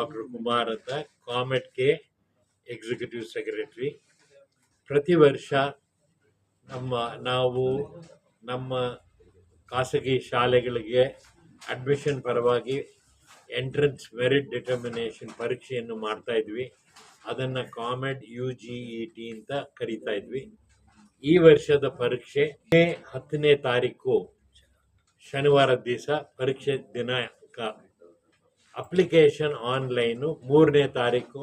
Doctor Kumar ಅಂತ, comet K executive secretary. ಪ್ರತಿ ವರ್ಷ ನಾವು ನಮ್ಮ ಖಾಸಗಿ ಶಾಲೆಗಳಿಗೆ ಅಡ್ಮಿಷನ್ ಪರವಾಗಿ ಎಂಟ್ರೆನ್ಸ್ ಮೆರಿಟ್ ಡಿಟರ್ಮಿನೇಷನ್ ಪರೀಕ್ಷೆಯನ್ನು ಮಾಡ್ತಾ ಇದ್ವಿ. ಅದನ್ನು ಕಾಮೆಡ್ UGET ಅಂತ ಕರಿತಾ ಇದ್ವಿ. ಈ ವರ್ಷದ ಪರೀಕ್ಷೆ ಮೇ 10ನೇ ತಾರೀಕು ಶನಿವಾರ ದಿವಸ ಪರೀಕ್ಷೆ ದಿನಾಂಕ. ಅಪ್ಲಿಕೇಶನ್ ಆನ್ಲೈನು 3ನೇ ತಾರೀಕು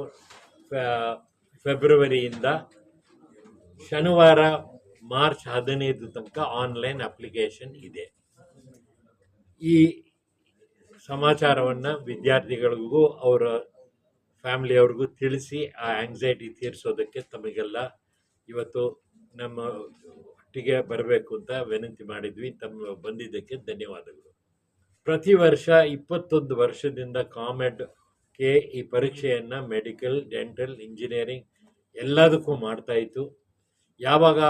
ಫೆಬ್ರವರಿಯಿಂದ ಶನಿವಾರ ಮಾರ್ಚ್ 15 ತನಕ ಆನ್ಲೈನ್ ಅಪ್ಲಿಕೇಶನ್ ಇದೆ. ಈ ಸಮಾಚಾರವನ್ನು ವಿದ್ಯಾರ್ಥಿಗಳಿಗೂ ಅವರ ಫ್ಯಾಮಿಲಿಯವ್ರಿಗೂ ತಿಳಿಸಿ ಆ ಆಂಗ್ಸೈಟಿ ತೀರಿಸೋದಕ್ಕೆ ತಮಗೆಲ್ಲ ಇವತ್ತು ನಮ್ಮ ಒಟ್ಟಿಗೆ ಬರಬೇಕು ಅಂತ ವಿನಂತಿ ಮಾಡಿದ್ವಿ. ತಮ್ಮ ಬಂದಿದ್ದಕ್ಕೆ ಧನ್ಯವಾದಗಳು. ಪ್ರತಿ ವರ್ಷ 21 ವರ್ಷದಿಂದ ಕಾಮೆಡ್ ಕೆ ಈ ಪರೀಕ್ಷೆಯನ್ನು ಮೆಡಿಕಲ್, ಡೆಂಟಲ್, ಇಂಜಿನಿಯರಿಂಗ್ ಎಲ್ಲದಕ್ಕೂ ಮಾಡ್ತಾ ಇತ್ತು. ಯಾವಾಗ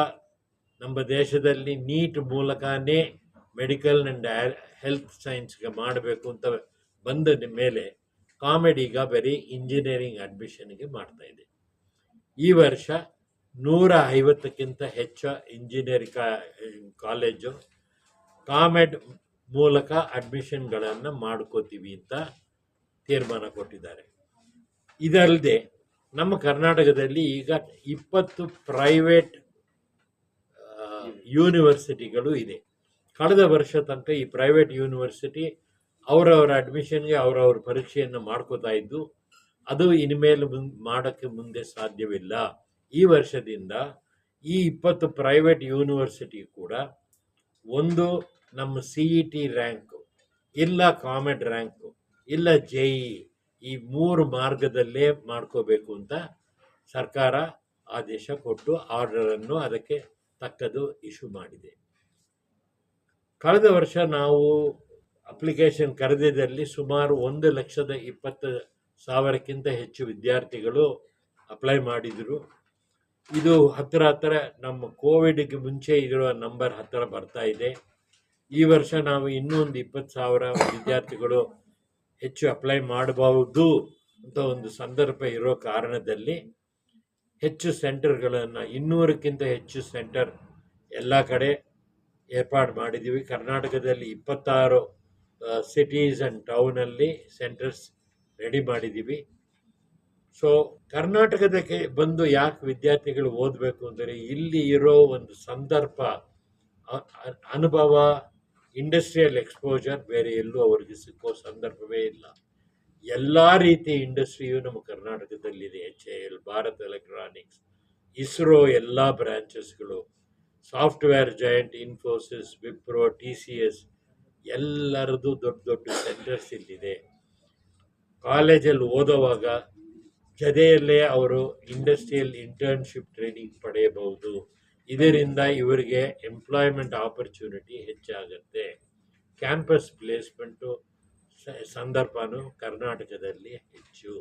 ನಮ್ಮ ದೇಶದಲ್ಲಿ ನೀಟ್ ಮೂಲಕನೇ ಮೆಡಿಕಲ್ ಆ್ಯಂಡ್ ಹೆಲ್ತ್ ಸೈನ್ಸ್ಗೆ ಮಾಡಬೇಕು ಅಂತ ಬಂದ ಮೇಲೆ ಕಾಮೆಡ್ ಈಗ ಬರೀ ಇಂಜಿನಿಯರಿಂಗ್ ಅಡ್ಮಿಷನ್ಗೆ ಮಾಡ್ತಾ ಇದೆ. ಈ ವರ್ಷ 150ಕ್ಕಿಂತ ಹೆಚ್ಚು ಇಂಜಿನಿಯರಿಂಗ್ ಕಾಲೇಜು ಕಾಮೆಡ್ ಮೂಲಕ ಅಡ್ಮಿಷನ್ಗಳನ್ನು ಮಾಡ್ಕೋತೀವಿ ಅಂತ ತೀರ್ಮಾನ ಕೊಟ್ಟಿದ್ದಾರೆ. ಇದಲ್ಲದೆ ನಮ್ಮ ಕರ್ನಾಟಕದಲ್ಲಿ ಈಗ 20 ಪ್ರೈವೇಟ್ ಯೂನಿವರ್ಸಿಟಿಗಳು ಇದೆ. ಕಳೆದ ವರ್ಷ ತನಕ ಈ ಪ್ರೈವೇಟ್ ಯೂನಿವರ್ಸಿಟಿ ಅವರವರ ಅಡ್ಮಿಷನ್ಗೆ ಅವರವ್ರ ಪರೀಕ್ಷೆಯನ್ನು ಮಾಡ್ಕೋತಾ ಇದ್ದು, ಅದು ಇನ್ಮೇಲೆ ಮಾಡೋಕ್ಕೆ ಮುಂದೆ ಸಾಧ್ಯವಿಲ್ಲ. ಈ ವರ್ಷದಿಂದ ಈ 20 ಪ್ರೈವೇಟ್ ಯೂನಿವರ್ಸಿಟಿ ಕೂಡ ಒಂದು ನಮ್ಮ CET ರ್ಯಾಂಕು, ಇಲ್ಲ ಕಾಮೆಡ್ ರ್ಯಾಂಕು, ಇಲ್ಲ JEE, ಈ 3 ಮಾರ್ಗದಲ್ಲೇ ಮಾಡ್ಕೋಬೇಕು ಅಂತ ಸರ್ಕಾರ ಆದೇಶ ಕೊಟ್ಟು ಆರ್ಡರನ್ನು ಅದಕ್ಕೆ ತಕ್ಕದು ಇಶ್ಯೂ ಮಾಡಿದೆ. ಕಳೆದ ವರ್ಷ ನಾವು ಅಪ್ಲಿಕೇಶನ್ ಕರೆದಿದ್ದಲ್ಲಿ ಸುಮಾರು 1,20,000ಕ್ಕಿಂತ ಹೆಚ್ಚು ವಿದ್ಯಾರ್ಥಿಗಳು ಅಪ್ಲೈ ಮಾಡಿದರು. ಇದು ಹತ್ತಿರ ನಮ್ಮ ಕೋವಿಡ್ಗೆ ಮುಂಚೆ ಇರುವ ನಂಬರ್ ಹತ್ತಿರ ಬರ್ತಾ ಇದೆ. ಈ ವರ್ಷ ನಾವು ಇನ್ನೂ ಒಂದು 20,000 ವಿದ್ಯಾರ್ಥಿಗಳು ಹೆಚ್ಚು ಅಪ್ಲೈ ಮಾಡಬಹುದು ಅಂತ ಒಂದು ಸಂದರ್ಭ ಇರೋ ಕಾರಣದಲ್ಲಿ ಹೆಚ್ಚು ಸೆಂಟರ್ಗಳನ್ನು 200ಕ್ಕಿಂತ ಹೆಚ್ಚು ಸೆಂಟರ್ ಎಲ್ಲ ಕಡೆ ಏರ್ಪಾಡು ಮಾಡಿದ್ದೀವಿ. ಕರ್ನಾಟಕದಲ್ಲಿ 26 ಸಿಟೀಸ್ ಆ್ಯಂಡ್ ಟೌನಲ್ಲಿ ಸೆಂಟರ್ಸ್ ರೆಡಿ ಮಾಡಿದ್ದೀವಿ. ಸೊ ಕರ್ನಾಟಕದಕ್ಕೆ ಬಂದು ಯಾಕೆ ವಿದ್ಯಾರ್ಥಿಗಳು ಓದಬೇಕು ಅಂದರೆ ಇಲ್ಲಿ ಇರೋ ಒಂದು ಸಂದರ್ಭ, ಅನುಭವ, ಇಂಡಸ್ಟ್ರಿಯಲ್ ಎಕ್ಸ್ಪೋಜರ್ ಬೇರೆ ಎಲ್ಲೂ ಅವ್ರಿಗೆ ಸಿಕ್ಕೋ ಸಂದರ್ಭವೇ ಇಲ್ಲ. ಎಲ್ಲ ರೀತಿ ಇಂಡಸ್ಟ್ರಿಯು ನಮ್ಮ ಕರ್ನಾಟಕದಲ್ಲಿದೆ. HAL, ಭಾರತ್ ಎಲೆಕ್ಟ್ರಾನಿಕ್ಸ್, ಇಸ್ರೋ ಎಲ್ಲ ಬ್ರಾಂಚಸ್ಗಳು, software giant Infosys, Wipro, TCS ಎಲ್ಲರದ್ದು ದೊಡ್ಡ ದೊಡ್ಡ ಸೆಂಟರ್ಸ್ ಇಲ್ಲಿದೆ. ಕಾಲೇಜಲ್ಲಿ ಓದೋವಾಗ ಜೊತೆಯಲ್ಲೇ ಅವರು ಇಂಡಸ್ಟ್ರಿಯಲ್ ಇಂಟರ್ನ್ಶಿಪ್ ಟ್ರೈನಿಂಗ್ ಪಡೆಯಬಹುದು. ಇದರಿಂದ ಇವರಿಗೆ ಎಂಪ್ಲಾಯ್ಮೆಂಟ್ ಆಪರ್ಚುನಿಟಿ ಹೆಚ್ಚಾಗುತ್ತೆ. ಕ್ಯಾಂಪಸ್ ಪ್ಲೇಸ್ಮೆಂಟು ಸಂದರ್ಭನೂ ಕರ್ನಾಟಕದಲ್ಲಿ ಹೆಚ್ಚು.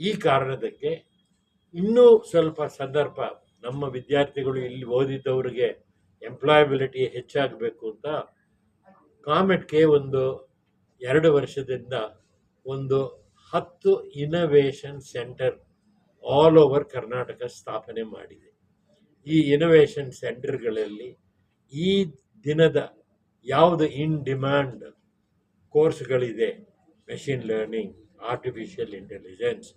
ಈ ಕಾರಣದಕ್ಕೆ ಇನ್ನೂ ಸ್ವಲ್ಪ ಸಂದರ್ಭ ನಮ್ಮ ವಿದ್ಯಾರ್ಥಿಗಳು ಇಲ್ಲಿ ಓದಿದ್ದವರಿಗೆ ಎಂಪ್ಲಾಯಬಿಲಿಟಿ ಹೆಚ್ಚಾಗಬೇಕು ಅಂತ ಕಾಮೆಡ್ಗೆ ಒಂದು 2 ವರ್ಷದಿಂದ ಒಂದು 10 innovation centre all over Karnataka ಸ್ಥಾಪನೆ ಮಾಡಿದೆ. ಈ ಇನೋವೇಷನ್ ಸೆಂಟರ್ಗಳಲ್ಲಿ ಈ ದಿನದ ಯಾವುದು ಇನ್ ಡಿಮ್ಯಾಂಡ್ ಕೋರ್ಸ್ಗಳಿದೆ, machine learning, artificial intelligence,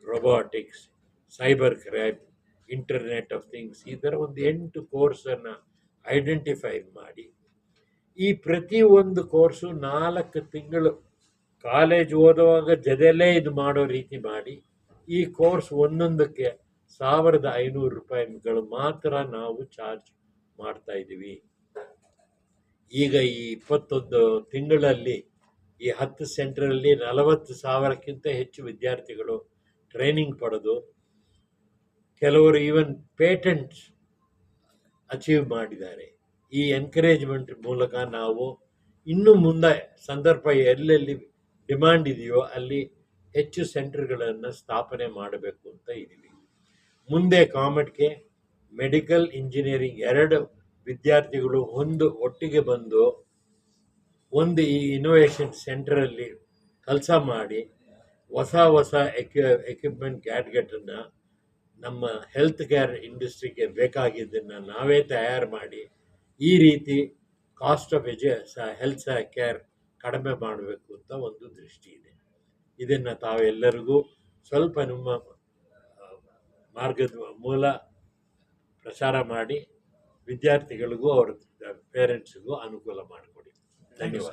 robotics, cyber crime, internet of things, ಈ ಥರ ಒಂದು 8 ಕೋರ್ಸನ್ನು ಐಡೆಂಟಿಫೈ ಮಾಡಿ ಈ ಪ್ರತಿಯೊಂದು ಕೋರ್ಸು 4 ತಿಂಗಳು ಕಾಲೇಜ್ ಓದುವಾಗ ಜೊತೆಯಲ್ಲೇ ಇದು ಮಾಡೋ ರೀತಿ ಮಾಡಿ ಈ ಕೋರ್ಸ್ ಒಂದೊಂದಕ್ಕೆ ₹1,500 ಮಾತ್ರ ನಾವು ಚಾರ್ಜ್ ಮಾಡ್ತಾ ಇದ್ದೀವಿ. ಈಗ ಈ 21 ತಿಂಗಳಲ್ಲಿ ಈ 10 ಸೆಂಟರಲ್ಲಿ 40,000ಕ್ಕಿಂತ ಹೆಚ್ಚು ವಿದ್ಯಾರ್ಥಿಗಳು ಟ್ರೈನಿಂಗ್ ಪಡೆದು ಕೆಲವರು ಈವನ್ ಪೇಟೆಂಟ್ಸ್ ಅಚೀವ್ ಮಾಡಿದ್ದಾರೆ. ಈ ಎನ್ಕರೇಜ್ಮೆಂಟ್ ಮೂಲಕ ನಾವು ಇನ್ನು ಮುಂದೆ ಸಂದರ್ಭ ಎಲ್ಲೆಲ್ಲಿ ಡಿಮ್ಯಾಂಡ್ ಇದೆಯೋ ಅಲ್ಲಿ ಹೆಚ್ಚು ಸೆಂಟರ್ಗಳನ್ನು ಸ್ಥಾಪನೆ ಮಾಡಬೇಕು ಅಂತ ಇದ್ದೀವಿ. ಮುಂದೆ ಕಾಮೆಡ್ಗೆ ಮೆಡಿಕಲ್, ಇಂಜಿನಿಯರಿಂಗ್ 2 ವಿದ್ಯಾರ್ಥಿಗಳು ಒಟ್ಟಿಗೆ ಬಂದು ಒಂದು ಈ ಇನೋವೇಷನ್ ಸೆಂಟರಲ್ಲಿ ಕೆಲಸ ಮಾಡಿ ಹೊಸ ಎಕ್ವಿಪ್ಮೆಂಟ್ ಗ್ಯಾಡ್ಗೆಟನ್ನು ನಮ್ಮ ಹೆಲ್ತ್ ಕೇರ್ ಇಂಡಸ್ಟ್ರಿಗೆ ಬೇಕಾಗಿದ್ದನ್ನು ನಾವೇ ತಯಾರು ಮಾಡಿ ಈ ರೀತಿ ಕಾಸ್ಟ್ ಆಫ್ ಹೆಲ್ತ್ ಕೇರ್ ಕಡಿಮೆ ಮಾಡಬೇಕು ಅಂತ ಒಂದು ದೃಷ್ಟಿ ಇದೆ. ಇದನ್ನು ತಾವೆಲ್ಲರಿಗೂ ಸ್ವಲ್ಪ ನಿಮ್ಮ ಮಾರ್ಗದ ಮೂಲ ಪ್ರಚಾರ ಮಾಡಿ ವಿದ್ಯಾರ್ಥಿಗಳಿಗೂ ಅವರ ಪೇರೆಂಟ್ಸ್ಗೂ ಅನುಕೂಲ ಮಾಡಿಕೊಡಿ. ಧನ್ಯವಾದ.